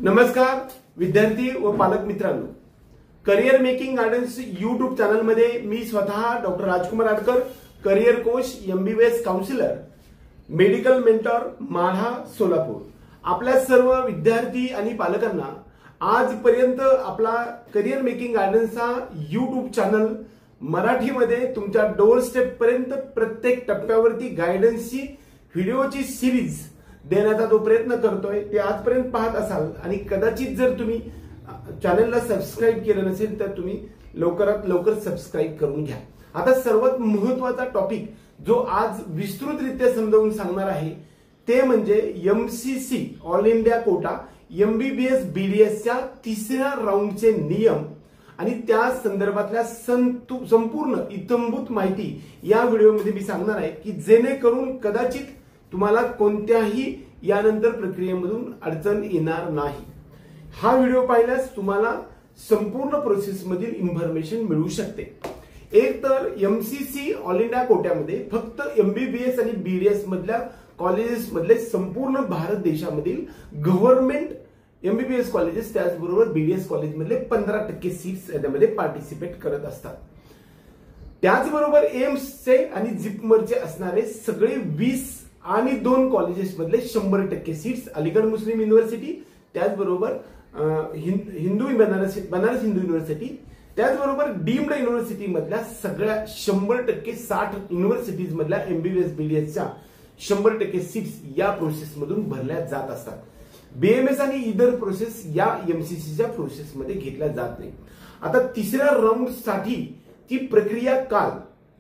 नमस्कार विद्यार्थी व पालक मित्रांनो, career making gardens YouTube channel मध्ये मी स्वतः doctor Rajkumar Adkar, career coach, MBBS counsellor, medical mentor, Madha, Solapur, आपल्या सर्व विद्यार्थी आणि पालकांना आजपर्यंत आपला करिअर मेकिंग गार्डन्सचा यूट्यूब चॅनल मराठीमध्ये तुमच्या डोअर स्टेप पर्यंत प्रत्येक टप्प्यावरती गायडन्सची व्हिडिओची सिरीज देण्याचा जो प्रयत्न करतोय ते आजपर्यंत पाहत असाल आणि कदाचित जर तुम्ही चॅनलला सबस्क्राईब केलं नसेल तर तुम्ही लवकरात लवकर सबस्क्राईब करून घ्या। आता सर्वात महत्त्वाचा टॉपिक जो आज विस्तृतरित्या समजावून सांगणार आहे ते म्हणजे MCC all India quota MBBS बीडीएसच्या तिसऱ्या राऊंडचे नियम आणि त्या संदर्भातल्या संपूर्ण इत्थंभूत माहिती या व्हिडिओमध्ये मी सांगणार आहे की जेणेकरून कदाचित तुम्हाला कोणत्याही यानंतर प्रक्रियेमधून अडचण येणार नाही। हा व्हिडिओ पाहिल्यास तुम्हाला संपूर्ण प्रोसेस मधील इन्फॉर्मेशन मिळू शकते। एक तर एमसीसी ऑल इंडिया कोट्यामध्ये फक्त एमबीबीएस आणि बीडीएस मधल्या कॉलेजेस मधले संपूर्ण भारत देशामधील गव्हर्नमेंट एमबीबीएस कॉलेजेस त्याचबरोबर बीडीएस कॉलेज मधले 15% सीट्स यामध्ये पार्टिसिपेट करत असतात। त्याचबरोबर एम्सचे आणि जिपमरचे असणारे सगळे 20 आणि 2 कॉलेजेस मधले 100% सीट्स, अलीगढ मुस्लिम युनिव्हर्सिटी, त्याचबरोबर बनारस हिंदू युनिव्हर्सिटी, त्याचबरोबर डीम्ड युनिव्हर्सिटी मधल्या सगळ्या 100% 60 युनिव्हर्सिटीज मधल्या एमबीबीएस बीडीएसच्या 100% सीट्स या प्रोसेस मधून भरल्या जात असतात। बीएमएस आणि इतर प्रोसेस या एमसीसीच्या प्रोसेस मध्ये घेतल्या जात नाही। आता तिसऱ्या राऊंड साठी ती प्रक्रिया काल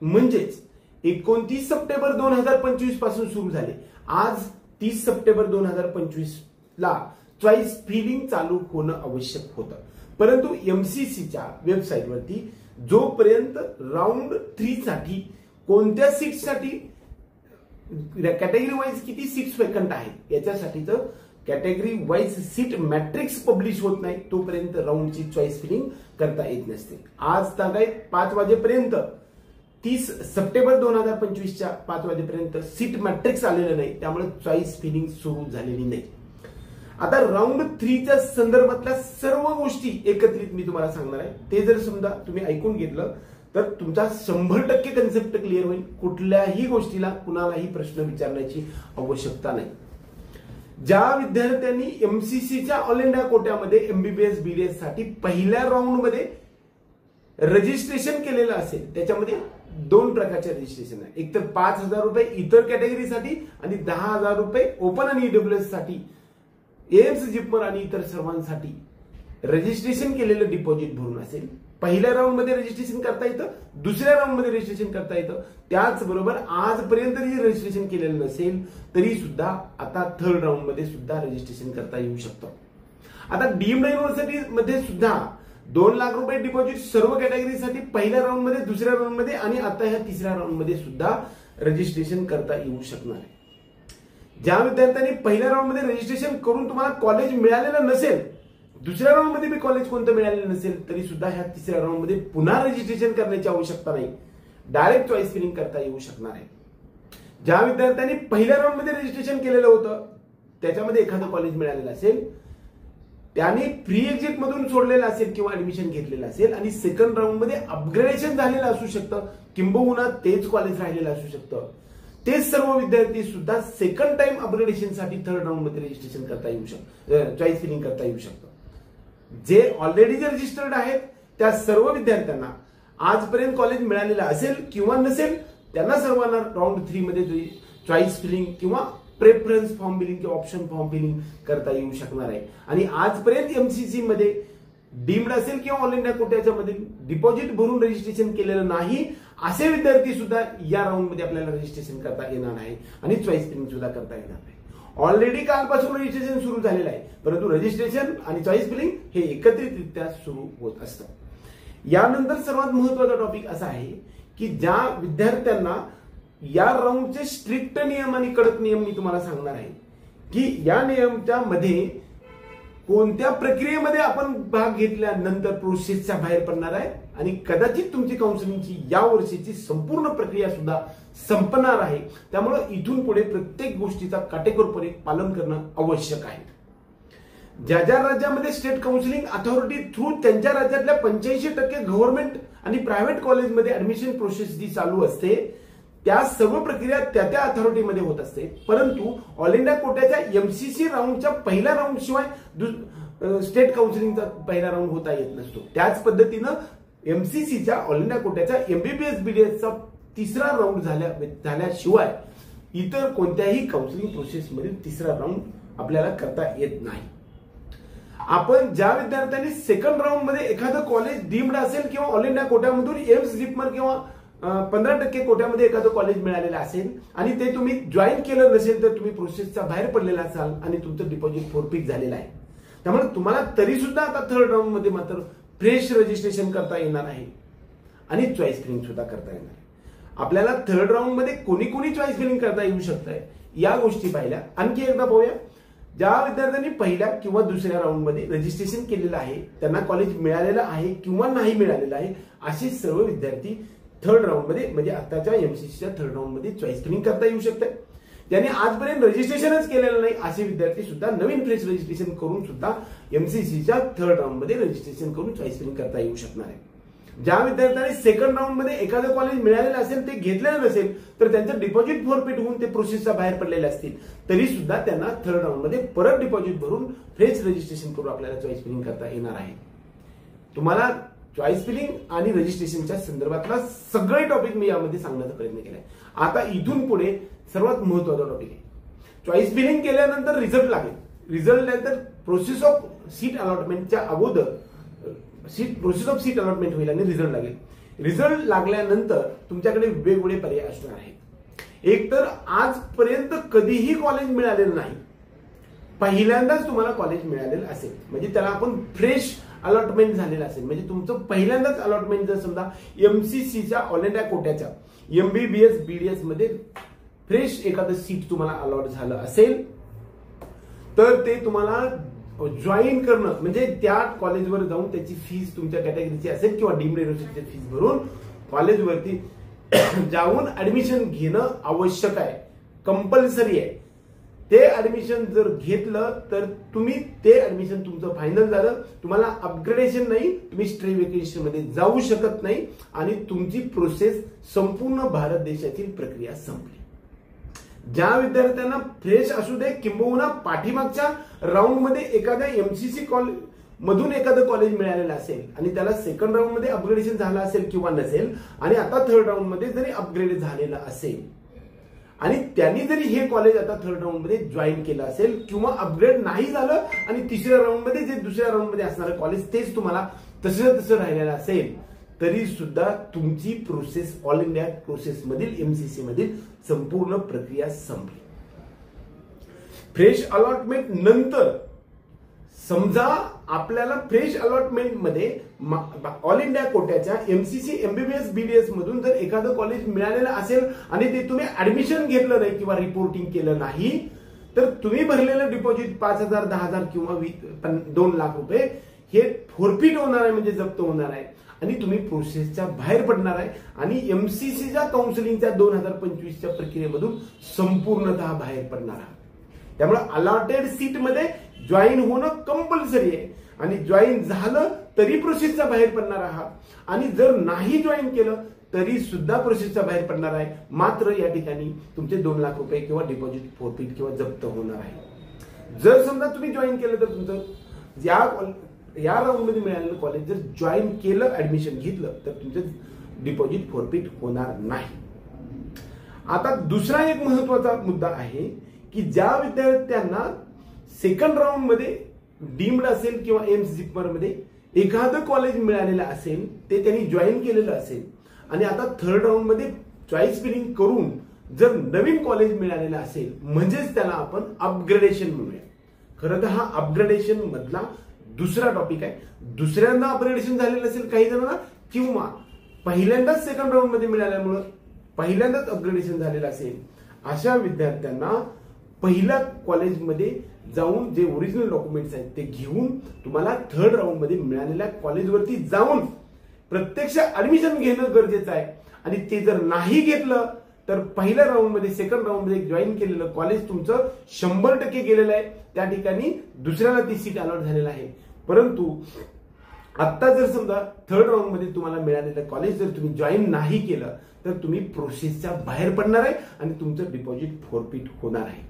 म्हणजेच 29 सप्टेंबर 2025 पासून सुरू झाले। आज 30 सप्टेंबर 2025 ला चॉईस फिलिंग चालू होणं आवश्यक होतं, परंतु एमसीसीच्या वेबसाईटवरती जोपर्यंत राऊंड 3 साठी कोणत्या सीट्ससाठी कॅटेगरी वाईज किती सीट्स वेकंट आहेत याच्यासाठीचं category wise seat matrix publish होत नाही तोपर्यंत राऊंडची चॉईस फिलिंग करता येत नसते। आज तागायत 5 वाजेपर्यंत 30 सप्टेंबर 2025च्या 5 वाजेपर्यंत सीट मॅट्रिक्स आलेलं नाही, त्यामुळे चॉईस फिलिंग सुरू झालेली नाही। आता राऊंड 3 च्या संदर्भातल्या सर्व गोष्टी एकत्रित मी तुम्हाला सांगणार आहे। ते जर समजा तुम्ही ऐकून घेतलं तर तुमचा 100% कन्सेप्ट क्लिअर होईल। कुठल्याही गोष्टीला कुणालाही प्रश्न विचारण्याची आवश्यकता नाही। ज्या विद्यार्थ्यांनी एमसीसीच्या ऑल इंडिया कोट्यामध्ये एमबीबीएस बीडीएस साठी पहिल्या राऊंड मध्ये रजिस्ट्रेशन केलेलं असेल त्याच्यामध्ये 2 प्रकारचे रजिस्ट्रेशन आहे। एक तर 5,000 रुपये इतर कॅटेगरीसाठी आणि 10,000 रुपये ओपन आणि ईडब्ल्यूएस साठी, एम्स, जिपमर आणि इतर सर्वांसाठी रजिस्ट्रेशन केलेलं डिपॉझिट भरून असेल। पहिल्या राऊंड मध्ये रजिस्ट्रेशन करता येतं, दुसऱ्या राऊंड मध्ये रजिस्ट्रेशन करता येतं। त्याचबरोबर आजपर्यंत जरी रजिस्ट्रेशन केलेलं नसेल तरी सुद्धा आता थर्ड राऊंड मध्ये सुद्धा रजिस्ट्रेशन करता येऊ शकतं। आता डीम्ड युनिव्हर्सिटी मध्ये सुद्धा 2 लाख रुपये डिपॉझिट सर्व कॅटेगरीसाठी पहिल्या राऊंड मध्ये, दुसऱ्या राऊंड मध्ये आणि आता ह्या तिसऱ्या राऊंड मध्ये सुद्धा रजिस्ट्रेशन करता येऊ शकणार आहे। ज्या विद्यार्थ्यांनी पहिल्या राऊंड मध्ये रजिस्ट्रेशन करून तुम्हाला कॉलेज मिळालेलं नसेल, दुसऱ्या राऊंड मध्ये बी कॉलेज कोणतं मिळालेलं नसेल तरी सुद्धा ह्या तिसऱ्या राऊंड मध्ये पुन्हा रजिस्ट्रेशन करण्याची आवश्यकता नाही, डायरेक्ट चॉईस फिलिंग करता येऊ शकणार आहे। ज्या विद्यार्थ्यांनी पहिल्या राऊंड मध्ये रजिस्ट्रेशन केलेलं होतं त्याच्यामध्ये एखादं कॉलेज मिळालेलं असेल, त्यांनी फ्री एक्झिट मधून सोडलेलं असेल किंवा ऍडमिशन घेतलेलं असेल आणि सेकंड राऊंड मध्ये अपग्रेडेशन झालेलं असू शकतं, किंबहुना तेच कॉलेज राहिलेलं असू शकतं, ते सर्व विद्यार्थी सुद्धा सेकंड टाइम अपग्रेडेशन साठी थर्ड राऊंड मध्ये रजिस्ट्रेशन करता येऊ शकतं, चॉईस फिलिंग करता येऊ शकतं। जे ऑलरेडी जे रजिस्टर्ड आहेत त्या सर्व विद्यार्थ्यांना आजपर्यंत कॉलेज मिळालेलं असेल किंवा नसेल त्यांना सर्वांना राऊंड 3 मध्ये चॉईस फिलिंग किंवा प्रेफरन्स फॉर्म फिलिंग किंवा ऑप्शन फॉर्म फिलिंग करता येऊ शकणार आहे। आणि आजपर्यंत एमसीसी मध्ये डीम्ड असेल किंवा ऑल इंडिया कोट्याच्या मध्ये डिपॉझिट भरून रजिस्ट्रेशन केलेलं नाही असे विद्यार्थी सुद्धा या राऊंड मध्ये आपल्याला रजिस्ट्रेशन करता येणार आहे आणि चॉईस फिलिंग सुद्धा करता येणार आहे। ऑलरेडी कालपासून रजिस्ट्रेशन सुरू झालेलं आहे, परंतु रजिस्ट्रेशन आणि चॉईस फिलिंग हे एकत्रितरित्या सुरू होत असतं। यानंतर सर्वात महत्त्वाचा टॉपिक असा आहे की ज्या विद्यार्थ्यांना या राऊंडचे स्ट्रिक्ट नियम आणि कडक नियम मी तुम्हाला सांगणार आहे की या नियमच्या मध्ये कोणत्या प्रक्रियेमध्ये आपण भाग घेतल्यानंतर प्रोसेसच्या बाहेर पडणार आहे आणि कदाचित तुमची काउन्सिलिंगची या वर्षीची संपूर्ण प्रक्रिया सुद्धा संपणार आहे। त्यामुळे इथून पुढे प्रत्येक गोष्टीचा काटेकोरपणे पालन करणं आवश्यक आहे। ज्या ज्या राज्यामध्ये स्टेट काउन्सिलिंग अथॉरिटी थ्रू त्यांच्या राज्यातल्या 85% गव्हर्नमेंट आणि प्रायव्हेट कॉलेजमध्ये ऍडमिशन प्रोसेस जी चालू असते त्या सर्व प्रक्रिया त्या त्या अथॉरिटीमध्ये होत असते. परंतु ऑल इंडिया कोट्याच्या एमसीसी राऊंडच्या पहिल्या राऊंड शिवाय स्टेट काउन्सिलिंगचा पहिला राऊंड होता येत नसतो. त्याच पद्धतीनं एमसीसीच्या ऑल इंडिया कोट्याच्या एमबीबीएस बीडीएसचा तिसरा राऊंड झाल्याशिवाय इतर कोणत्याही काउन्सिलिंग प्रोसेसमधील तिसरा राऊंड आपल्याला करता येत नाही. आपण ज्या विद्यार्थ्यांनी सेकंड राऊंड मध्ये एखादं कॉलेज डीम्ड असेल किंवा ऑल इंडिया कोट्यामधून एम्स जिपमर किंवा 15% कोट्यामध्ये एखादं कॉलेज मिळालेलं असेल आणि ते तुम्ही जॉईन केलं नसेल तर तुम्ही प्रोसेसच्या बाहेर पडलेला असाल आणि तुमचं डिपॉझिट फोरपीक झालेलं आहे. त्यामुळे तुम्हाला तरी सुद्धा आता थर्ड राऊंड मध्ये मात्र फ्रेश रजिस्ट्रेशन करता येणार आहे आणि चॉईस फिलिंग सुद्धा करता येणार आहे. आपल्याला थर्ड राऊंड मध्ये कोणी कोणी चॉईस फिलिंग करता येऊ शकतंय या गोष्टी पाहिल्या. आणखी एकदा पाहूया. ज्या विद्यार्थ्यांनी पहिल्या किंवा दुसऱ्या राऊंड मध्ये रजिस्ट्रेशन केलेलं आहे त्यांना कॉलेज मिळालेलं आहे किंवा नाही मिळालेलं आहे असे सर्व विद्यार्थी थर्ड राऊंड मध्ये म्हणजे आताच्या एमसीसीच्या थर्ड राऊंड मध्ये चॉईस फिलिंग करता येऊ शकते. ज्यांनी आजपर्यंत रजिस्ट्रेशनच केलेलं नाही असे विद्यार्थी सुद्धा नवीन फ्रेश रजिस्ट्रेशन करून सुद्धा एमसीसीच्या थर्ड राऊंड मध्ये रजिस्ट्रेशन करून चॉईस फिलिंग करता येऊ शकणार आहे. ज्या विद्यार्थ्यांनी सेकंड राऊंड मध्ये एखादं कॉलेज मिळालेलं असेल ते घेतलेलं नसेल तर त्यांचं डिपॉझिट फोरफीट होऊन ते प्रोसेसच्या बाहेर पडलेले असतील तरी सुद्धा त्यांना थर्ड राऊंड मध्ये परत डिपॉझिट भरून फ्रेश रजिस्ट्रेशन करून आपल्याला चॉईस फिलिंग करता येणार आहे. तुम्हाला चॉईस फिलिंग आणि रजिस्ट्रेशनच्या संदर्भातला सगळे टॉपिक मी यामध्ये सांगण्याचा प्रयत्न केलाय. आता इथून पुढे सर्वात महत्वाचा टॉपिक आहे. चॉईस फिलिंग केल्यानंतर रिझल्ट लागेल. रिझल्ट नंतर प्रोसेस ऑफ सीट अलॉटमेंटच्या अगोदर प्रोसेस ऑफ सीट अलॉटमेंट होईल आणि रिझल्ट लागेल. रिझल्ट लागल्यानंतर तुमच्याकडे वेगवेगळे पर्याय असणार आहेत. एक तर आजपर्यंत कधीही कॉलेज मिळालेलं नाही, पहिल्यांदाच तुम्हाला कॉलेज मिळालेलं असेल म्हणजे त्याला आपण फ्रेश अलॉटमेंट झालेलं असेल. म्हणजे तुमचं पहिल्यांदाच अलॉटमेंट जर समजा एमसीसीच्या ऑल इंडिया कोट्याच्या एमबीबीएस बीडीएस मध्ये फ्रेश एखादं सीट तुम्हाला अलॉट झालं असेल तर ते तुम्हाला जॉईन करणं म्हणजे त्या कॉलेजवर जाऊन त्याची फीस तुमच्या कॅटेगरीची असेल किंवा डीम्ड युनिव्हर्सिटीची फीस भरून कॉलेजवरती जाऊन ऍडमिशन घेणं आवश्यक आहे, कंपल्सरी आहे. ते ऍडमिशन जर घेतलं तर तुम्ही ते ऍडमिशन तुमचं फायनल झालं. तुम्हाला अपग्रेडेशन नाही, तुम्ही स्ट्रे वेकेशन मध्ये जाऊ शकत नाही आणि तुमची प्रोसेस संपूर्ण भारत देशातील प्रक्रिया संपली. ज्या विद्यार्थ्यांना फ्रेश असू दे किंबहुना पाठीमागच्या राऊंड मध्ये एखाद्या एमसीसी कॉलेज मधून एखादं कॉलेज मिळालेलं असेल आणि त्याला सेकंड राऊंड मध्ये अपग्रेडेशन झालं असेल किंवा नसेल आणि आता थर्ड राऊंड मध्ये जरी अपग्रेड झालेलं असेल आणि त्यांनी जरी हे कॉलेज आता थर्ड राऊंड मध्ये जॉईन केलं असेल किंवा अपग्रेड नाही झालं आणि तिसऱ्या राऊंड मध्ये जे दुसऱ्या राऊंड मध्ये असणारं कॉलेज तेच तुम्हाला तसं राहिलेलं असेल तरी सुद्धा तुमची प्रोसेस ऑल इंडिया प्रोसेस मधील एमसीसी मधील संपूर्ण प्रक्रिया संपली. फ्रेश अलॉटमेंट नंतर समजा आपल्याला फ्रेश अलॉटमेंट मध्ये ऑल इंडिया कोट्याच्या एमसीसी एमबीबीएस बीडीएस मधून जर एखादं कॉलेज मिळालेलं असेल आणि ते तुम्ही ऍडमिशन घेतलं नाही किंवा रिपोर्टिंग केलं नाही तर तुम्ही भरलेलं डिपॉझिट 5,000, 10,000 किंवा 2 लाख रुपये हे फोरफीट होणार आहे म्हणजे जप्त होणार आहे आणि तुम्ही प्रोसेसच्या बाहेर पडणार आहे आणि एमसीसीच्या काउन्सिलिंगच्या 2025च्या प्रक्रियेमधून संपूर्णतः बाहेर पडणार आहात. त्यामुळे अलॉटेड सीट मध्ये जॉईन होणं कंपल्सरी आहे आणि जॉईन झालं तरी प्रोसेसच्या बाहेर पडणार आहात आणि जर नाही जॉईन केलं तरी सुद्धा प्रोसेसच्या बाहेर पडणार आहे. मात्र या ठिकाणी तुमचे 2 लाख रुपये किंवा डिपॉझिट फोरफीट किंवा जप्त होणार आहे. जर समजा तुम्ही जॉईन केलं तर तुमचं या राऊंड मध्ये मिळालेलं कॉलेज जर जॉईन केलं ऍडमिशन घेतलं तर तुमचं डिपॉझिट फोरफीट होणार नाही. आता दुसरा एक महत्वाचा मुद्दा आहे की ज्या विद्यार्थ्यांना सेकंड राऊंड मध्ये डीम्ड असेल किंवा एम्स जिपमर मध्ये एखादं कॉलेज मिळालेलं असेल ते त्यांनी जॉईन केलेलं असेल आणि आता थर्ड राऊंड मध्ये चॉईस फिलिंग करून जर नवीन कॉलेज मिळालेलं असेल म्हणजेच त्याला आपण अपग्रेडेशन म्हणूया. खरं तर हा अपग्रेडेशन मधला दुसरा टॉपिक आहे. दुसऱ्यांदा अपग्रेडेशन झालेलं असेल काही जणांना किंवा पहिल्यांदाच सेकंड राऊंड मध्ये मिळाल्यामुळे पहिल्यांदाच अपग्रेडेशन झालेलं असेल अशा विद्यार्थ्यांना पहिल्या कॉलेजमध्ये जाऊन जे ओरिजिनल डॉक्युमेंट्स आहेत ते घेऊन तुम्हाला थर्ड राऊंड मध्ये मिळालेल्या कॉलेजवरती जाऊन प्रत्यक्ष ऍडमिशन घेणं गरजेचं आहे आणि ते जर नाही घेतलं तर पहिल्या राऊंड मध्ये सेकंड राऊंड मध्ये जॉईन केलेलं कॉलेज तुमचं 100% गेलेलं आहे. त्या ठिकाणी दुसऱ्याला ती सीट अलॉट झालेला आहे. परंतु आता जर समजा थर्ड राऊंड मध्ये तुम्हाला मिळालेलं कॉलेज जर तुम्ही जॉईन नाही केलं तर तुम्ही प्रोसेसच्या बाहेर पडणार आहे आणि तुमचं डिपॉझिट फोरफिट होणार आहे.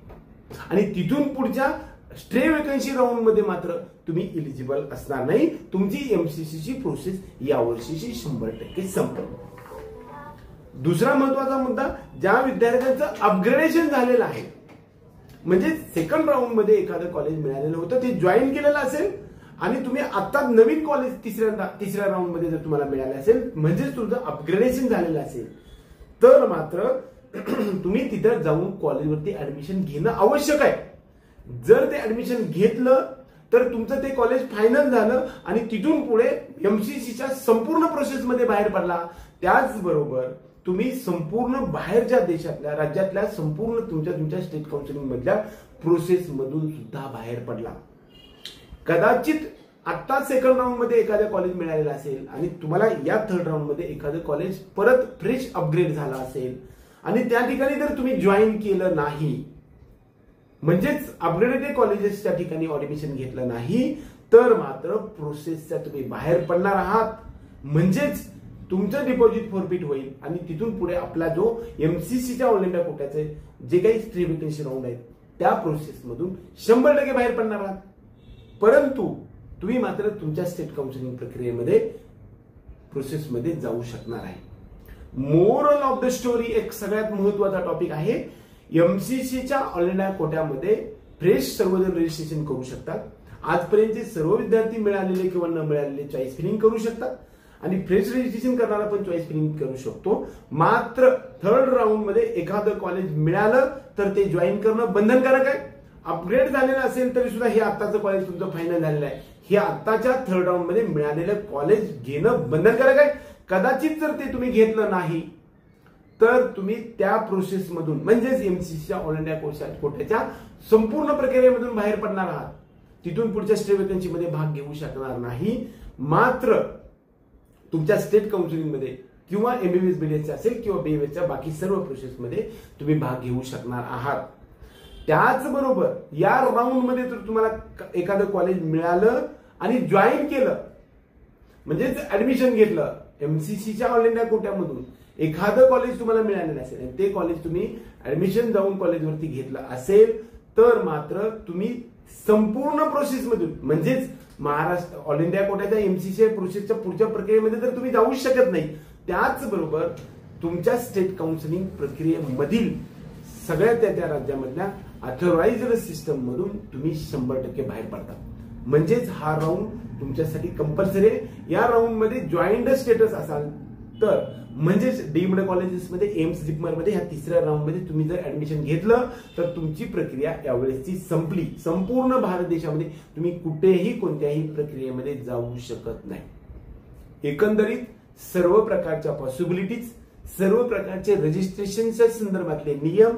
आणि तिथून पुढच्या स्टे वेकन्सी राऊंड मध्ये मात्र तुम्ही इलिजिबल असणार नाही. तुमची एमसीसीची प्रोसेस या वर्षीची 100% संपल. दुसरा महत्वाचा मुद्दा, ज्या विद्यार्थ्यांचं अपग्रेडेशन झालेलं आहे, म्हणजे सेकंड राऊंड मध्ये एखादं कॉलेज मिळालेलं होतं ते जॉईन केलेलं असेल आणि तुम्ही आता नवीन कॉलेज तिसऱ्या राऊंड मध्ये जर तुम्हाला मिळाले असेल, म्हणजेच तुमचं अपग्रेडेशन झालेलं असेल, तर मात्र तुम्ही तिथं जाऊन कॉलेजवरती ऍडमिशन घेणं आवश्यक आहे. जर ते ऍडमिशन घेतलं तर तुमचं ते कॉलेज फायनल झालं आणि तिथून पुढे एमसीसीच्या संपूर्ण प्रोसेसमध्ये बाहेर पडला. त्याचबरोबर तुम्ही संपूर्ण बाहेरच्या देशातल्या राज्यातल्या संपूर्ण तुमच्या स्टेट काउन्सिलिंग मधल्या प्रोसेस मधून सुद्धा बाहेर पडला. कदाचित आता सेकंड राऊंड मध्ये एखादं कॉलेज मिळालेलं असेल आणि तुम्हाला या थर्ड राऊंड मध्ये एखादं कॉलेज परत फ्रेश अपग्रेड झाला असेल आणि त्या ठिकाणी जर तुम्ही जॉईन केलं नाही, म्हणजेच अपग्रेडेड कॉलेजेसच्या ठिकाणी ऍडमिशन घेतलं नाही, तर मात्र प्रोसेसच्या तुम्ही बाहेर पडणार आहात. म्हणजेच तुमचं डिपॉझिट फोरफिट होईल आणि तिथून पुढे आपला जो एमसीसीच्या ऑल इंडिया कोट्याचे जे काही स्टे वेकन्सी राऊंड आहेत त्या प्रोसेस मधून 100% बाहेर पडणार आहात. परंतु तुम्ही मात्र तुमच्या स्टेट काउन्सिलिंग प्रक्रियेमध्ये प्रोसेसमध्ये जाऊ शकणार आहे. मोरल ऑफ द स्टोरी एक सगळ्यात महत्वाचा टॉपिक आहे. एमसीसीच्या ऑल इंडिया कोट्यामध्ये फ्रेश सर्वजण रजिस्ट्रेशन करू शकतात. आजपर्यंतचे सर्व विद्यार्थी मिळालेले किंवा न मिळालेले चॉईस फिलिंग करू शकतात आणि फ्रेश रजिस्ट्रेशन करणारा पण चॉईस फिलिंग करू शकतो. मात्र थर्ड राऊंड मध्ये एखादं कॉलेज मिळालं तर ते जॉईन करणं बंधनकारक आहे. अपग्रेड झालेलं असेल तरी सुद्धा हे आत्ताचं कॉलेज तुमचं फायनल झालेलं आहे, हे आत्ताच्या थर्ड राऊंड मध्ये मिळालेलं कॉलेज घेणं बंधनकारक आहे. कदाचित जर ते तुम्ही घेतलं नाही तर तुम्ही त्या प्रोसेसमधून म्हणजेच एमसीसीच्या ऑल इंडिया कोट्याच्या संपूर्ण प्रक्रियेमधून बाहेर पडणार आहात. तिथून पुढच्या स्टे वेकन्सी मध्ये भाग घेऊ शकणार नाही. मात्र तुमच्या स्टेट काउन्सिलिंग मध्ये किंवा एमबीबीएस बीडीएसच्या असेल किंवा बीएमएसच्या बाकी सर्व प्रोसेसमध्ये तुम्ही भाग घेऊ शकणार आहात. त्याचबरोबर या राऊंड मध्ये जर तुम्हाला एखादं कॉलेज मिळालं आणि जॉईन केलं, म्हणजेच ऍडमिशन घेतलं एमसीसीच्या ऑल इंडिया कोट्यामधून, एखादं कॉलेज तुम्हाला मिळालेलं असेल आणि ते कॉलेज तुम्ही ऍडमिशन जाऊन कॉलेजवरती घेतलं असेल, तर मात्र तुम्ही संपूर्ण प्रोसेसमधून म्हणजेच महाराष्ट्र ऑल इंडिया कोट्याच्या एमसीसी प्रोसेसच्या पुढच्या प्रक्रियेमध्ये तर तुम्ही जाऊ शकत नाही. त्याचबरोबर तुमच्या स्टेट काउन्सिलिंग प्रक्रियेमधील सगळ्या त्या राज्यामधल्या ऑथराइज्ड सिस्टम मधून तुम्ही 100% बाहेर पडता. म्हणजेच हा राऊंड तुमच्यासाठी कंपल्सरी आहे. या राऊंड मध्ये जॉईंट स्टेटस असाल तर, म्हणजेच डीम्ड कॉलेजेसमध्ये एम्स जिपमर मध्ये ह्या तिसऱ्या राऊंड मध्ये तुम्ही जर ऍडमिशन घेतलं तर तुमची प्रक्रिया यावेळेसची संपली. संपूर्ण भारत देशामध्ये तुम्ही कुठेही कोणत्याही प्रक्रियेमध्ये जाऊ शकत नाही. एकंदरीत सर्व प्रकारच्या पॉसिबिलिटीज, सर्व प्रकारचे रजिस्ट्रेशनच्या संदर्भातले नियम,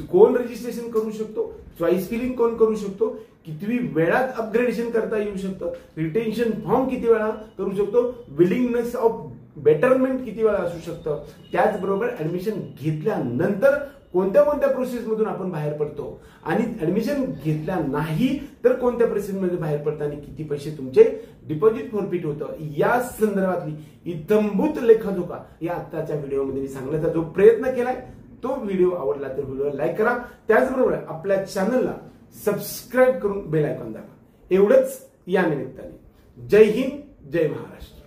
कोण रजिस्ट्रेशन करू शकतो, चॉईस फिलिंग कोण करू शकतो, किती वेळात अपग्रेडेशन करता येऊ शकतं, रिटेन्शन फॉर्म किती वेळा करू शकतो, विलिंगनेस ऑफ बेटरमेंट किती वेळा असू शकतं, त्याचबरोबर ऍडमिशन घेतल्यानंतर कोणत्या कोणत्या प्रोसेसमधून आपण बाहेर पडतो आणि ऍडमिशन घेतल्या नाही तर कोणत्या प्रोसेसमध्ये बाहेर पडता आणि किती पैसे तुमचे डिपॉझिट फोरफिट होतं, या संदर्भातली इत्थंभूत लेखाजोखा या आत्ताच्या व्हिडिओमध्ये मी सांगण्याचा जो प्रयत्न केलाय, तो व्हिडिओ आवडला तर व्हिडिओ लाईक करा. त्याचबरोबर आपल्या चॅनलला सबस्क्राईब करून बेल आयकॉन दाबा. एवढंच या निमित्ताने. जय हिंद, जय महाराष्ट्र.